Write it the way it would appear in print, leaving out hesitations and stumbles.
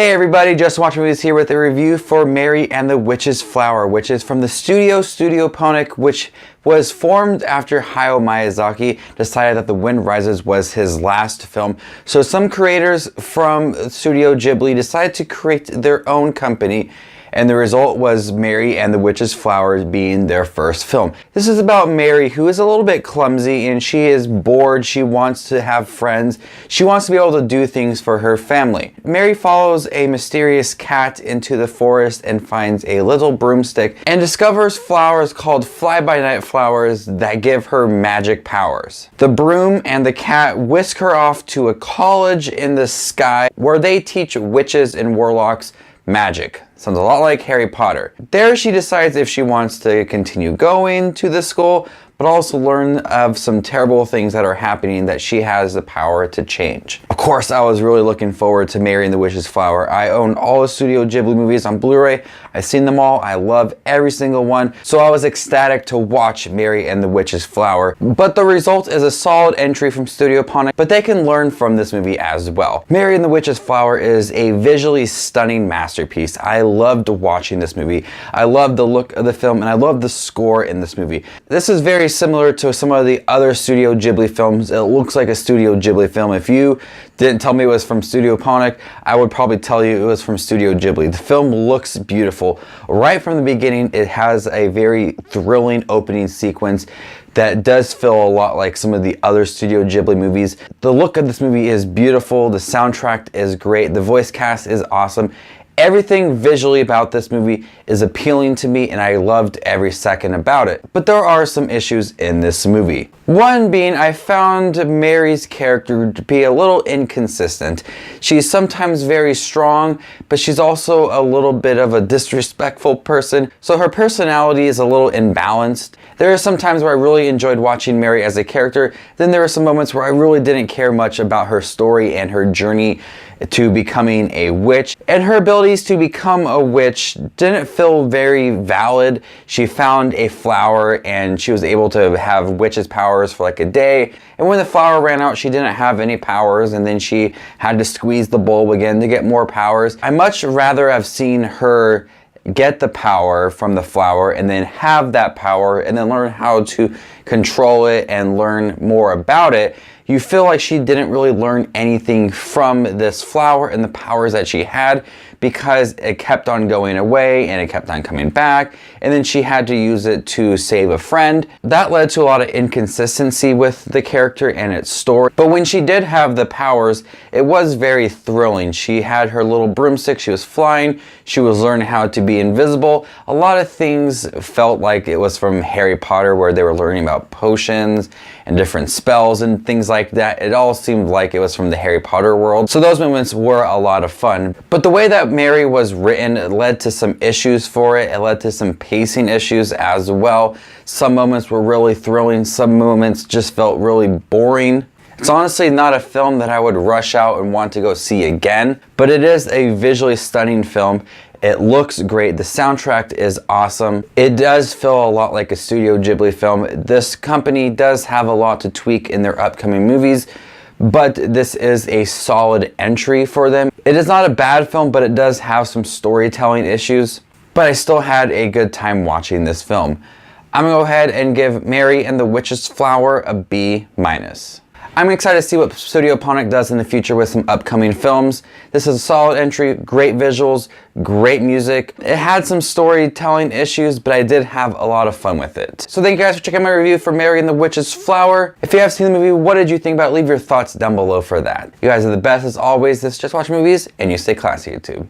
Hey everybody, Just Watch Movies here with a review for Mary and the Witch's Flower, which is from the Studio Ponoc, which was formed after Hayao Miyazaki decided that The Wind Rises was his last film. So some creators from Studio Ghibli decided to create their own company, and the result was Mary and the Witch's Flower being their first film. This is about Mary, who is a little bit clumsy and she is bored. She wants to have friends. She wants to be able to do things for her family. Mary follows a mysterious cat into the forest and finds a little broomstick and discovers flowers called fly-by-night flowers that give her magic powers. The broom and the cat whisk her off to a college in the sky where they teach witches and warlocks magic. Sounds a lot like Harry Potter. There she decides if she wants to continue going to the school, but also learn of some terrible things that are happening that she has the power to change. Of course, I was really looking forward to Mary and the Witch's Flower. I own all the Studio Ghibli movies on Blu-ray. I've seen them all. I love every single one. So I was ecstatic to watch Mary and the Witch's Flower. But the result is a solid entry from Studio Ponoc, but they can learn from this movie as well. Mary and the Witch's Flower is a visually stunning masterpiece. I loved watching this movie. I love the look of the film and I love the score in this movie. This is very similar to some of the other Studio Ghibli films. It looks like a Studio Ghibli film. If you didn't tell me it was from Studio Ponoc, I would probably tell you it was from Studio Ghibli. The film looks beautiful. Right from the beginning, it has a very thrilling opening sequence that does feel a lot like some of the other Studio Ghibli movies. The look of this movie is beautiful. The soundtrack is great. The voice cast is awesome. Everything visually about this movie is appealing to me and I loved every second about it. But there are some issues in this movie. One being, I found Mary's character to be a little inconsistent. She's sometimes very strong, but she's also a little bit of a disrespectful person, so her personality is a little imbalanced. There are some times where I really enjoyed watching Mary as a character, then there are some moments where I really didn't care much about her story and her journey to becoming a witch, and her abilities to become a witch didn't feel very valid. She found a flower and she was able to have witch's powers for like a day, and when the flower ran out she didn't have any powers, and then she had to squeeze the bulb again to get more powers. I much rather have seen her get the power from the flower and then have that power and then learn how to control it and learn more about it. You feel like she didn't really learn anything from this flower and the powers that she had, because it kept on going away and it kept on coming back, and then she had to use it to save a friend. That led to a lot of inconsistency with the character and its story. But when she did have the powers, it was very thrilling. She had her little broomstick, she was flying, she was learning how to be invisible. A lot of things felt like it was from Harry Potter, where they were learning about potions and different spells and things like that. It all seemed like it was from the Harry Potter world. So those moments were a lot of fun. But the way that Mary was written, it led to some issues for it. It led to some pacing issues as well. Some moments were really thrilling. Some moments just felt really boring. It's honestly not a film that I would rush out and want to go see again, but it is a visually stunning film. It looks great. The soundtrack is awesome. It does feel a lot like a Studio Ghibli film. This company does have a lot to tweak in their upcoming movies, but this is a solid entry for them. It is not a bad film, but it does have some storytelling issues. But I still had a good time watching this film. I'm gonna go ahead and give Mary and the Witch's Flower a B-. I'm excited to see what Studio Ponoc does in the future with some upcoming films. This is a solid entry, great visuals, great music. It had some storytelling issues, but I did have a lot of fun with it. So thank you guys for checking out my review for Mary and the Witch's Flower. If you have seen the movie, what did you think about it? Leave your thoughts down below for that. You guys are the best as always. This is Just Watch Movies, and you stay classy, YouTube.